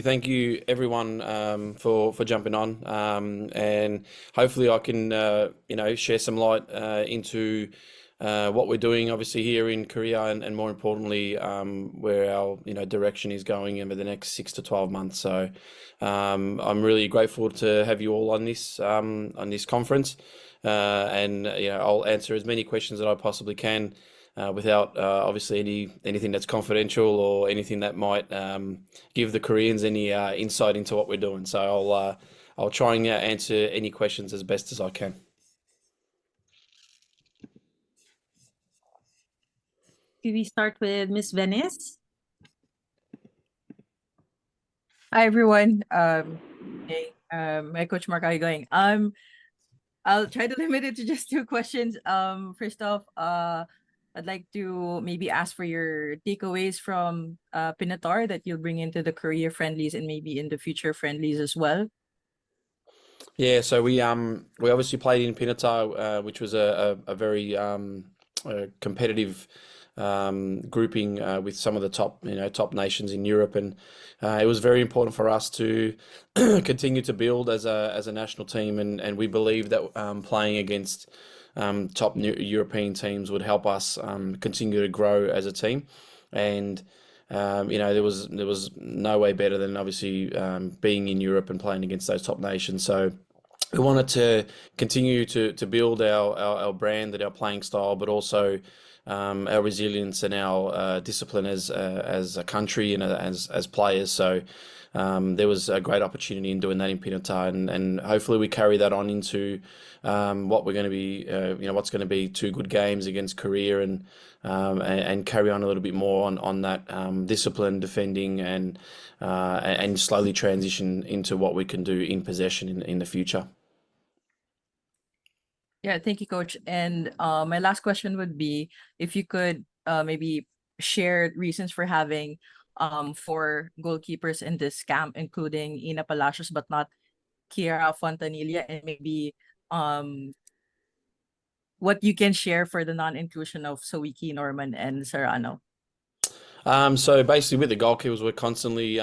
Thank you, everyone, for jumping on, and hopefully I can share some light into what we're doing, obviously here in Korea, and more importantly, where our direction is going over the next 6 to 12 months. So I'm really grateful to have you all on this conference, and I'll answer as many questions that I possibly can. Without obviously anything that's confidential or anything that might give the Koreans any insight into what we're doing. So I'll try and answer any questions as best as I can. Can we start with Miss Venice? Hi everyone. Hey, my coach Mark, how are you going? I'll try to limit it to just two questions. First off, I'd like to maybe ask for your takeaways from Pinatar that you'll bring into the Korea friendlies and maybe in the future friendlies as well. Yeah, so we obviously played in Pinatar, which was a very competitive grouping with some of the top nations in Europe, and it was very important for us to continue to build as a national team, and we believe that playing against top European teams would help us continue to grow as a team, and there was no way better than obviously being in Europe and playing against those top nations. So we wanted to continue to build our brand and our playing style, but also our resilience and our discipline as a country and as players. So there was a great opportunity in doing that in Pinotar, and hopefully we carry that on into what we're going to be, what's going to be two good games against Korea, and carry on a little bit more on that discipline, defending, and slowly transition into what we can do in possession in the future. Yeah, thank you, coach. And my last question would be if you could maybe share reasons for having four goalkeepers in this camp, including Ina Palacios, but not Kiara Fontanilla, and maybe what you can share for the non-inclusion of Sawiki, Norman, and Serrano. So basically, with the goalkeepers, we're constantly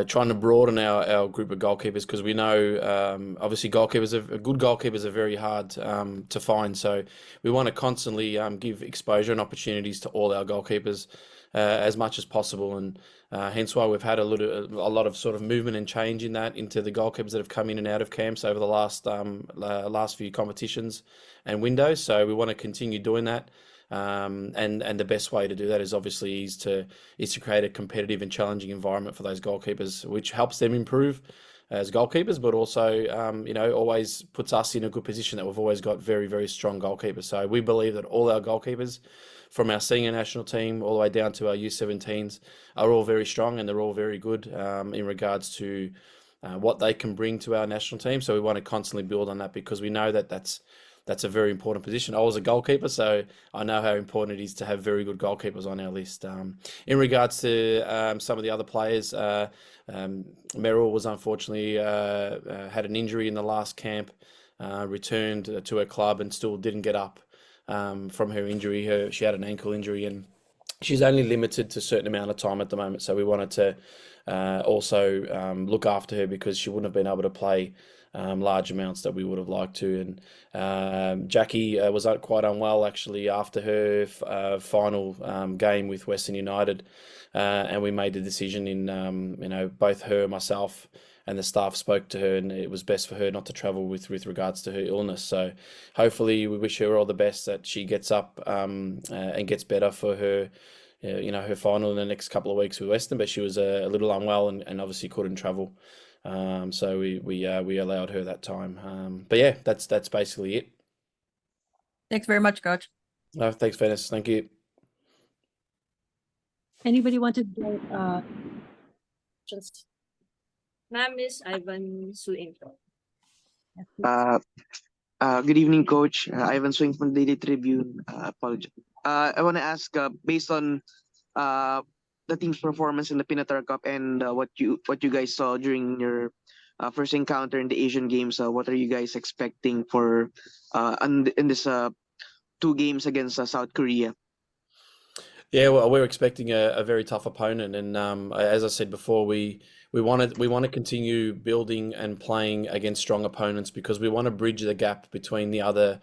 trying to broaden our group of goalkeepers, because we know obviously good goalkeepers are very hard to find. So we want to constantly give exposure and opportunities to all our goalkeepers as much as possible, and hence why we've had a lot of sort of movement and change into the goalkeepers that have come in and out of camps over the last few competitions and windows. So we want to continue doing that. And the best way to do that is obviously to create a competitive and challenging environment for those goalkeepers, which helps them improve as goalkeepers, but also always puts us in a good position that we've always got very, very strong goalkeepers. So we believe that all our goalkeepers, from our senior national team all the way down to our U17s, are all very strong, and they're all very good in regards to what they can bring to our national team. So we want to constantly build on that, because we know that that's a very important position. I was a goalkeeper, so I know how important it is to have very good goalkeepers on our list. In regards to some of the other players, Meryl was unfortunately had an injury in the last camp, returned to her club and still didn't get up from her injury. She had an ankle injury, and she's only limited to a certain amount of time at the moment. So we wanted to also look after her, because she wouldn't have been able to play large amounts that we would have liked to. And Jackie was quite unwell actually after her final game with Western United, and we made the decision in both her, myself, and the staff spoke to her, and it was best for her not to travel with regards to her illness. So hopefully we wish her all the best, that she gets up and gets better for her her final in the next couple of weeks with Western. But she was a little unwell and obviously couldn't travel. So we allowed her that time. But yeah, that's basically it. Thanks very much, coach. Thanks, Venice. Thank you. Anybody want to go questions? Ma'am, Miss Ivan Suing. Good evening, Coach. Ivan Swing from Daily Tribune. Apologize. I want to ask, based on the team's performance in the Pinatar Cup and what you guys saw during your first encounter in the Asian Games, what are you guys expecting for in this 2 games against South Korea? Yeah, well, we're expecting a very tough opponent, and as I said before, we want to continue building and playing against strong opponents because we want to bridge the gap between the other,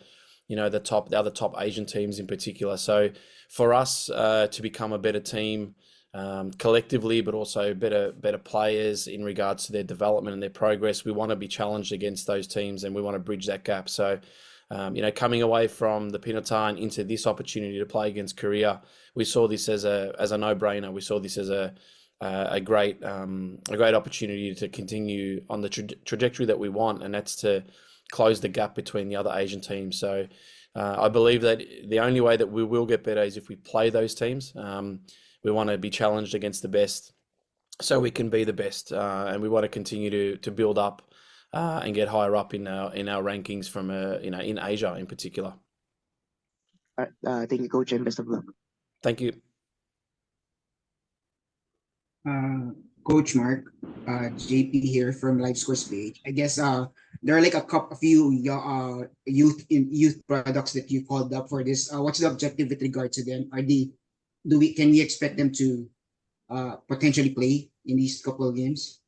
the other top Asian teams in particular. So for us to become a better team collectively, but also better players in regards to their development and their progress, we want to be challenged against those teams, and we want to bridge that gap. So. Coming away from the Pinotan into this opportunity to play against Korea, we saw this as a no-brainer. We saw this as a great opportunity to continue on the trajectory that we want, and that's to close the gap between the other Asian teams. So I believe that the only way that we will get better is if we play those teams. We want to be challenged against the best, so we can be the best, and we want to continue to build up and get higher up in our rankings from in Asia in particular. Thank you, coach, and best of luck. Thank you. Coach Mark, JP here from Live Scores page. I guess there are like a few youth products that you called up for this. What's the objective with regard to them? Can we expect them to potentially play in these couple of games?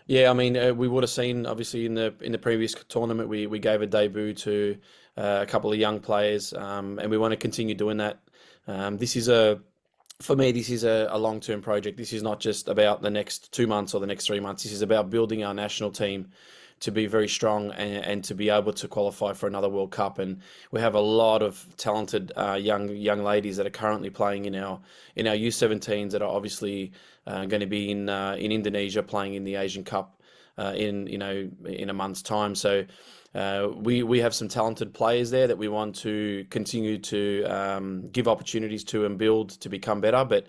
Yeah, I mean, we would have seen obviously in the previous tournament we gave a debut to a couple of young players, and we want to continue doing that. For me, this is a long-term project. This is not just about the next 2 months or the next 3 months. This is about building our national team to be very strong and to be able to qualify for another World Cup. And we have a lot of talented young ladies that are currently playing in our U17s that are obviously going to be in Indonesia playing in the Asian Cup in a month's time. So we have some talented players there that we want to continue to give opportunities to and build to become better. But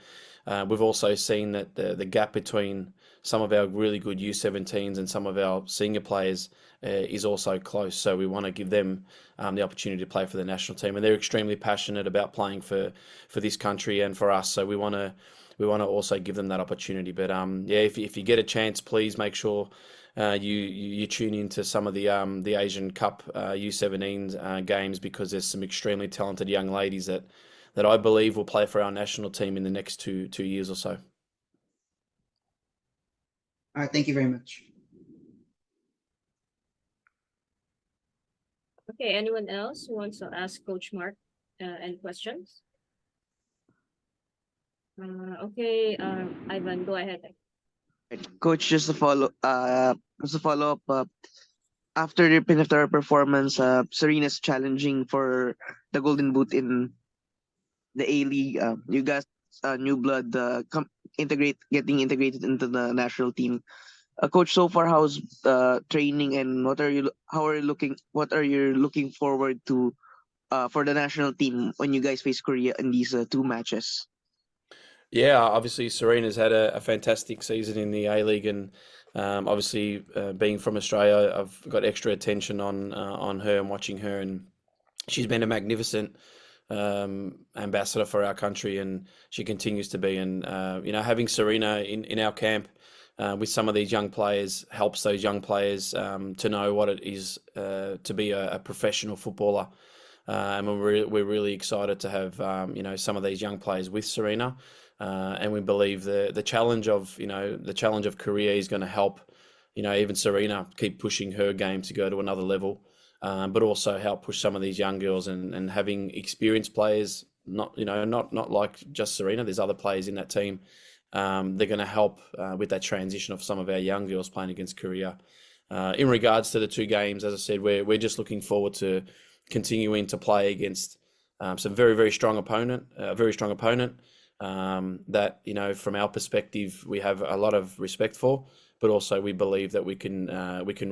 we've also seen that the gap between some of our really good U17s and some of our senior players is also close. So we want to give them the opportunity to play for the national team, and they're extremely passionate about playing for this country and for us. So we want to also give them that opportunity. But yeah, if you get a chance, please make sure you tune into some of the Asian Cup U17s games, because there's some extremely talented young ladies that I believe will play for our national team in the next two years or so. Thank you very much. Okay, anyone else who wants to ask Coach Mark any questions? Okay, Ivan, go ahead. Coach, just to follow up. After the Pinatar performance, Serena's challenging for the Golden Boot in the A-League. You guys, new blood, getting integrated into the national team. Coach, so far, how's training, and what are you looking forward to for the national team when you guys face Korea in these 2 matches? Yeah, obviously Serena's had a fantastic season in the A-League, and obviously being from Australia, I've got extra attention on her and watching her, and she's been a magnificent ambassador for our country, and she continues to be. And having Serena in our camp with some of these young players helps those young players to know what it is to be a professional footballer. And we're really excited to have some of these young players with Serena, and we believe the challenge of Korea is going to help even Serena keep pushing her game to go to another level, but also help push some of these young girls, and having experienced players, not like just Serena. There's other players in that team. They're going to help with that transition of some of our young girls playing against Korea. In regards to the 2 games, as I said, we're just looking forward to continuing to play against some very strong opponent, that from our perspective we have a lot of respect for, but also we believe that we can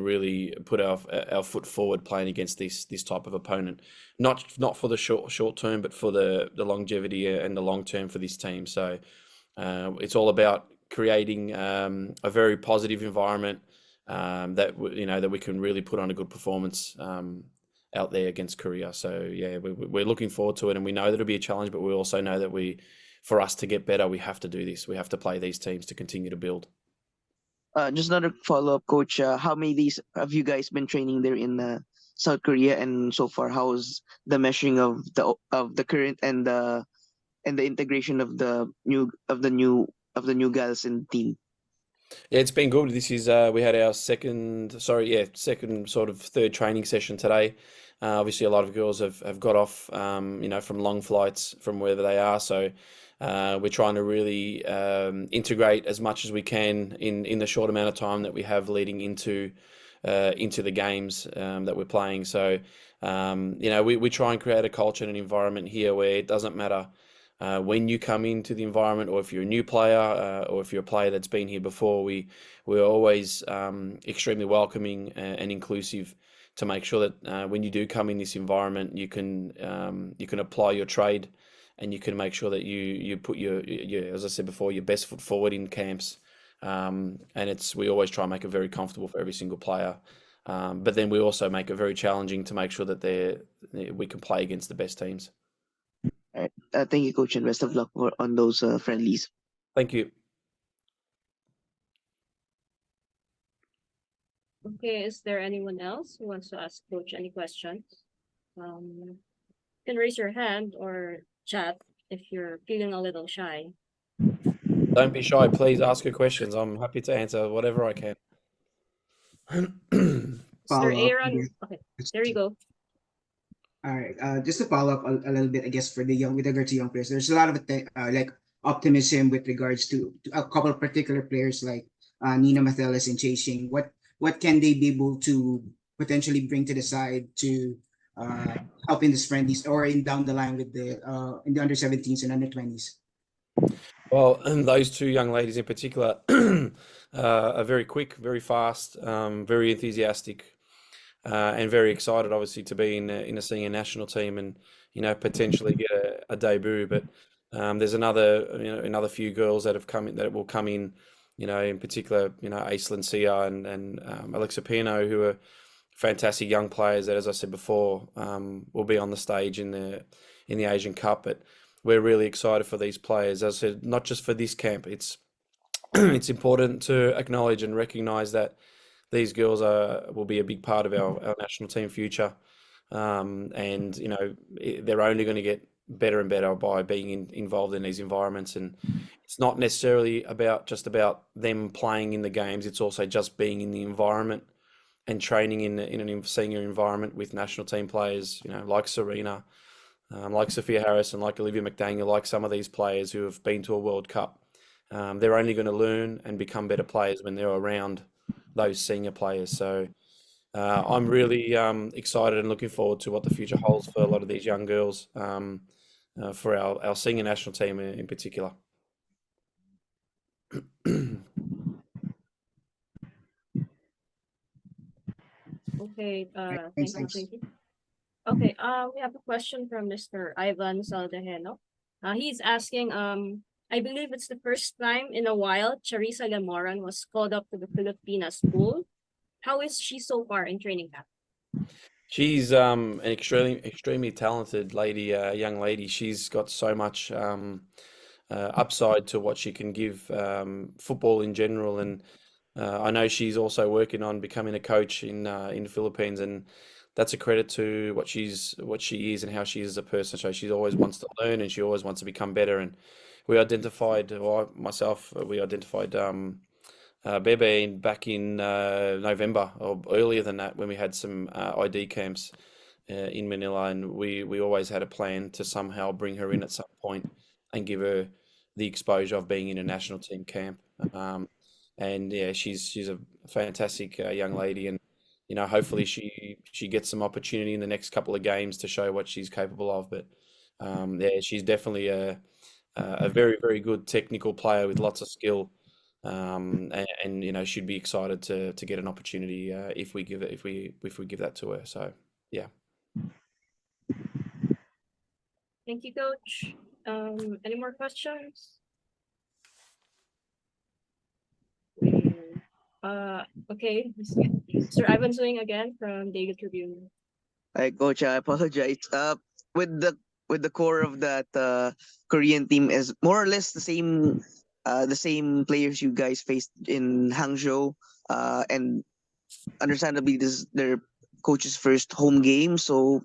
really put our foot forward playing against this type of opponent, not for the short term, but for the longevity and the long term for this team. So it's all about creating a very positive environment that we can really put on a good performance out there against Korea. So yeah, we're looking forward to it, and we know that it'll be a challenge, but we also know that for us to get better, we have to do this. We have to play these teams to continue to build. Just another follow-up, Coach. How many days have you guys been training there in South Korea, and so far, how's the meshing of the current and the and the integration of the new girls in the team? Yeah, it's been good. This is we had our second sort of third training session today. Obviously, a lot of girls have got off, from long flights from wherever they are. So we're trying to really integrate as much as we can in the short amount of time that we have leading into the games that we're playing. So we try and create a culture and an environment here where it doesn't matter when you come into the environment, or if you're a new player, or if you're a player that's been here before. We're always extremely welcoming and inclusive to make sure that when you do come in this environment, you can apply your trade, and you can make sure that you put your, as I said before, your best foot forward in camps. And we always try and make it very comfortable for every single player. But then we also make it very challenging to make sure that we can play against the best teams. All right. Thank you, coach, and best of luck on those friendlies. Thank you. Okay, is there anyone else who wants to ask Coach any questions? You can raise your hand or chat if you're feeling a little shy. Don't be shy. Please ask your questions. I'm happy to answer whatever I can. Mr. Follow up, Aaron, okay, there you go. All right. Just to follow up a little bit, I guess, with regards to young players, there's a lot of like optimism with regards to a couple of particular players like Nina Mathelis and Chasing. What can they be able to potentially bring to the side to help in this friendlies or in down the line with the in the under 17s and under 20s? Well, those two young ladies in particular are very quick, very fast, very enthusiastic, and very excited, obviously, to be in a senior national team and potentially get a debut. But there's another few girls that will come in, in particular, Aislinn Sia and Alexa Pino, who are fantastic young players that, as I said before, will be on the stage in the Asian Cup. But we're really excited for these players. As I said, not just for this camp. It's it's important to acknowledge and recognise that these girls will be a big part of our national team future, and they're only going to get better and better by being involved in these environments. And it's not necessarily just about them playing in the games. It's also just being in the environment and training in a senior environment with national team players, like Serena, like Sophia Harris, and like Olivia McDaniel, like some of these players who have been to a World Cup. They're only going to learn and become better players when they're around those senior players. So I'm really excited and looking forward to what the future holds for a lot of these young girls, for our senior national team in particular. Okay, Thanks. thank you. Okay, we have a question from Mr. Ivan Saldajeno. He's asking, I believe it's the first time in a while Charissa Lemoran was called up to the Filipinas pool. How is she so far in training camp? She's an extremely talented lady, young lady. She's got so much upside to what she can give football in general, and I know she's also working on becoming a coach in the Philippines, and that's a credit to what she is and how she is as a person. So she always wants to learn, and she always wants to become better. And we identified, Bebe back in November or earlier than that, when we had some ID camps in Manila, and we always had a plan to somehow bring her in at some point and give her the exposure of being in a national team camp. And yeah, she's a fantastic young lady, and hopefully she gets some opportunity in the next couple of games to show what she's capable of. But yeah, she's definitely a very, very good technical player with lots of skill, and she'd be excited to get an opportunity if we give that to her. So yeah. Thank you, Coach. Any more questions? Okay, Mr. Ivan Swing again from Daily Tribune. Hi, coach. I apologize. With the core of that Korean team is more or less the same players you guys faced in Hangzhou, and understandably this is their coach's first home game. So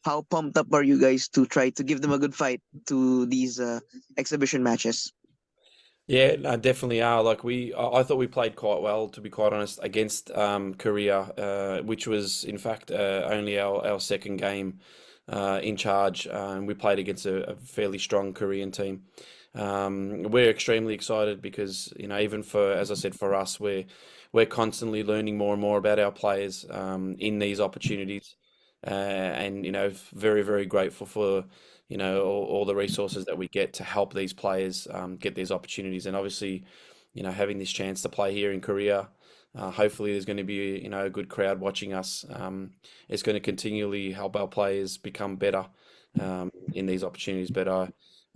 how pumped up are you guys to try to give them a good fight to these exhibition matches? Yeah, no, definitely are. Like I thought we played quite well, to be quite honest, against Korea, which was in fact only our second game in charge. And we played against a fairly strong Korean team. We're extremely excited because, even for, as I said, for us, we're constantly learning more and more about our players in these opportunities, and very, very grateful for all the resources that we get to help these players get these opportunities. And obviously, having this chance to play here in Korea, hopefully there's going to be, a good crowd watching us. It's going to continually help our players become better in these opportunities. But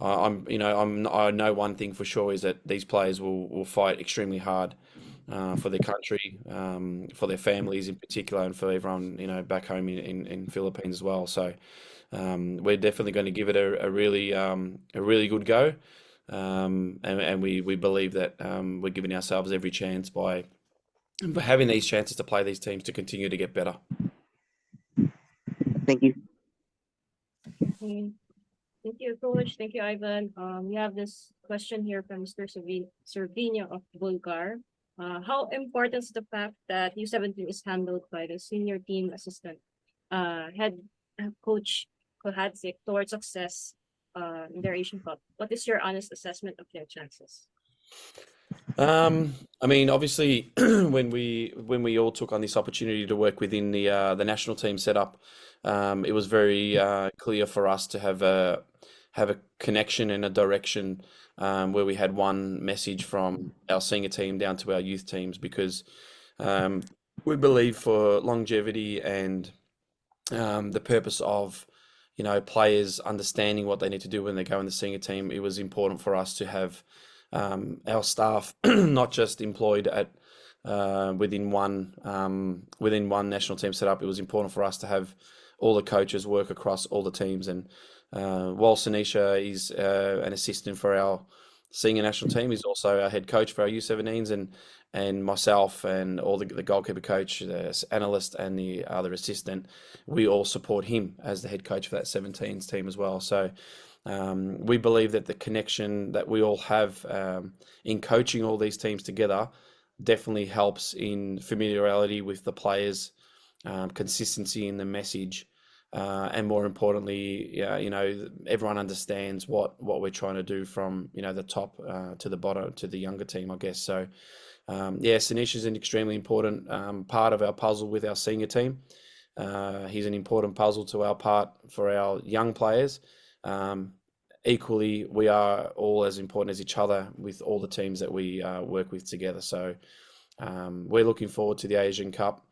I know one thing for sure is that these players will fight extremely hard for their country, for their families in particular, and for everyone back home in Philippines as well. So we're definitely going to give it a really good go, and we believe that we're giving ourselves every chance by having these chances to play these teams to continue to get better. Thank you. Okay. Thank you, Coach. Thank you, Ivan. We have this question here from Mr. Servino of Bulgar. How important is the fact that U17 is handled by the senior team assistant head coach Kohadzik towards success in their Asian Cup? What is your honest assessment of their chances? I mean, obviously, when we all took on this opportunity to work within the national team setup, it was very clear for us to have a connection and a direction where we had one message from our senior team down to our youth teams, because we believe for longevity and the purpose of players understanding what they need to do when they go in the senior team, it was important for us to have our staff not just employed at within one national team setup. It was important for us to have all the coaches work across all the teams. And while Sanisha is an assistant for our senior national team, he's also our head coach for our U17s, and myself and all the goalkeeper coach, the analyst, and the other assistant, we all support him as the head coach for that 17s team as well. So we believe that the connection that we all have in coaching all these teams together definitely helps in familiarity with the players, consistency in the message, and more importantly, everyone understands what we're trying to do from the top to the bottom to the younger team, I guess. So Sanish is an extremely important part of our puzzle with our senior team. He's an important puzzle to our part for our young players. Equally, we are all as important as each other with all the teams that we work with together. So we're looking forward to the Asian Cup.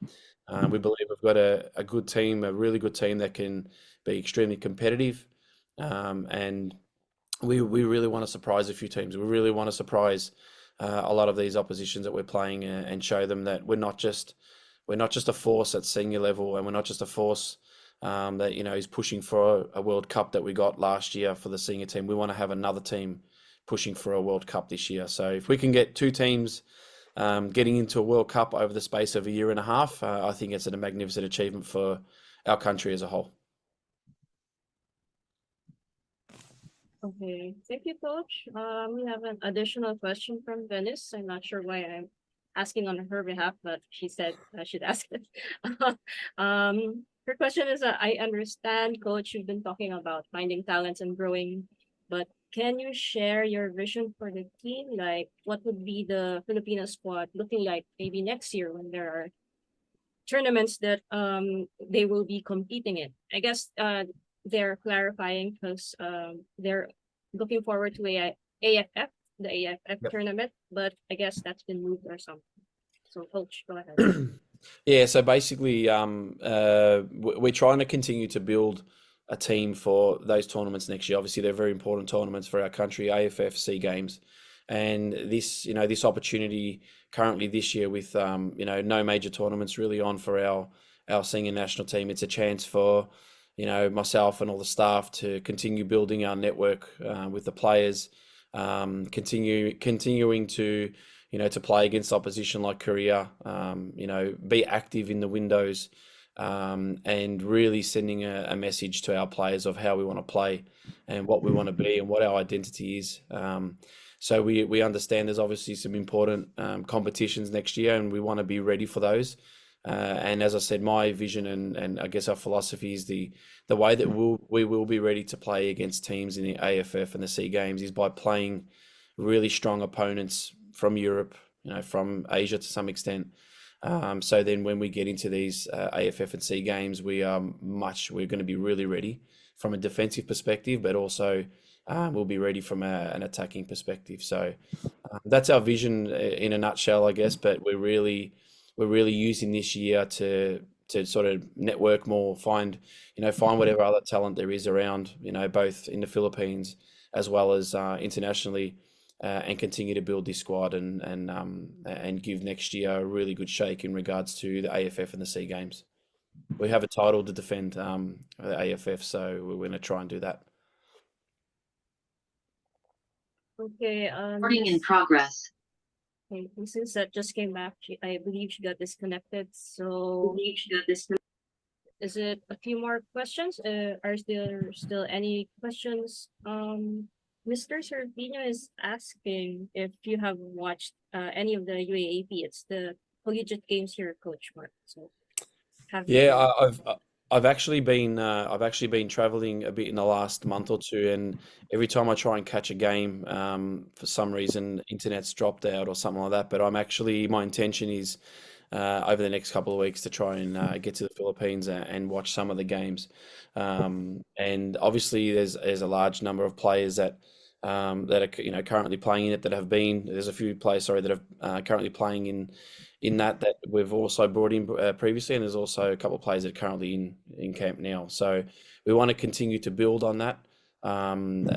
We believe we've got a good team, a really good team that can be extremely competitive. And we really want to surprise a few teams. We really want to surprise a lot of these oppositions that we're playing, and show them that we're not just a force at senior level, and we're not just a force that is pushing for a World Cup that we got last year for the senior team. We want to have another team pushing for a World Cup this year. So if we can get two teams getting into a World Cup over the space of a year and a half, I think it's a magnificent achievement for our country as a whole. Okay, thank you, Coach. We have an additional question from Venice. I'm not sure why I'm asking on her behalf, but she said I should ask it. Her question is, I understand, Coach, you've been talking about finding talents and growing, but can you share your vision for the team? Like, what would be the Filipino squad looking like maybe next year when there are tournaments that they will be competing in? I guess they're clarifying because they're looking forward to AFF, the AFF tournament, but I guess that's been moved or something. So, Coach, go ahead. Yeah, so basically, we're trying to continue to build a team for those tournaments next year. Obviously, they're very important tournaments for our country, AFF-C Games, and this opportunity currently this year with no major tournaments really on for our senior national team. It's a chance for myself and all the staff to continue building our network with the players, continuing to to play against opposition like Korea, be active in the windows and really sending a message to our players of how we want to play and what we want to be and what our identity is. So we understand there's obviously some important competitions next year, and we want to be ready for those. And as I said, my vision and I guess our philosophy is the way that we will be ready to play against teams in the AFF and the SEA Games is by playing really strong opponents from Europe, from Asia to some extent. So then when we get into these AFF and SEA Games, we're going to be really ready from a defensive perspective, but also we'll be ready from an attacking perspective. So that's our vision in a nutshell, I guess. But we're really using this year to sort of network more, find whatever other talent there is around, both in the Philippines as well as internationally, and continue to build this squad and give next year a really good shake in regards to the AFF and the SEA Games. We have a title to defend, the AFF, so we're going to try and do that. Okay. Recording in progress. Okay, since that just came back, I believe she got disconnected. So is it a few more questions? Are there still any questions? Mr. Servino is asking if you have watched any of the UAAP. It's the collegiate games here, Coach Mark. So have you? Yeah, I've actually been traveling a bit in the last month or two, and every time I try and catch a game, for some reason internet's dropped out or something like that. But my intention is over the next couple of weeks to try and get to the Philippines and watch some of the games. And obviously there's a large number of players that are currently playing in it that have been. There's a few players, sorry, that are currently playing in that we've also brought in previously, and there's also a couple of players that are currently in camp now. So we want to continue to build on that. And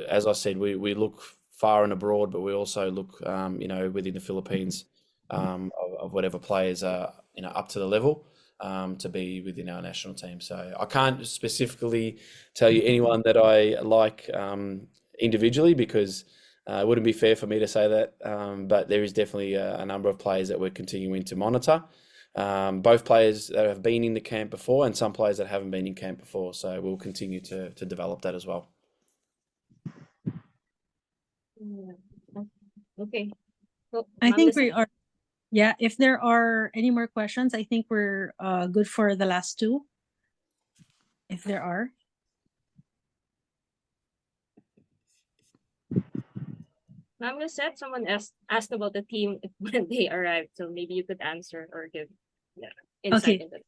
as I said, we look far and abroad, but we also look within the Philippines of whatever players are up to the level to be within our national team. So I can't specifically tell you anyone that I like individually, because it wouldn't be fair for me to say that, but there is definitely a number of players that we're continuing to monitor, both players that have been in the camp before and some players that haven't been in camp before, so we'll continue to develop that as well. Okay. So, I Ma'am think Lisa- we are. Yeah, if there are any more questions, I think we're good for the last two. If there are. Ma'am Lisette, someone asked about the team when they arrived, so maybe you could answer or give insight Okay. into it.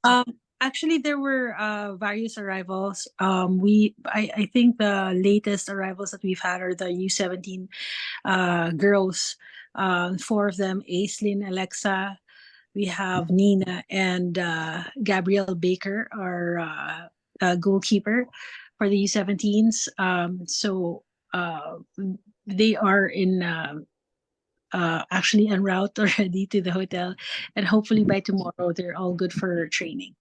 Actually, there were various arrivals. I think the latest arrivals that we've had are the U17 girls. 4 of them: Aislinn, Alexa. We have Nina and Gabrielle Baker, our goalkeeper for the U17s. So they are actually en route already to the hotel, and hopefully by tomorrow they're all good for training.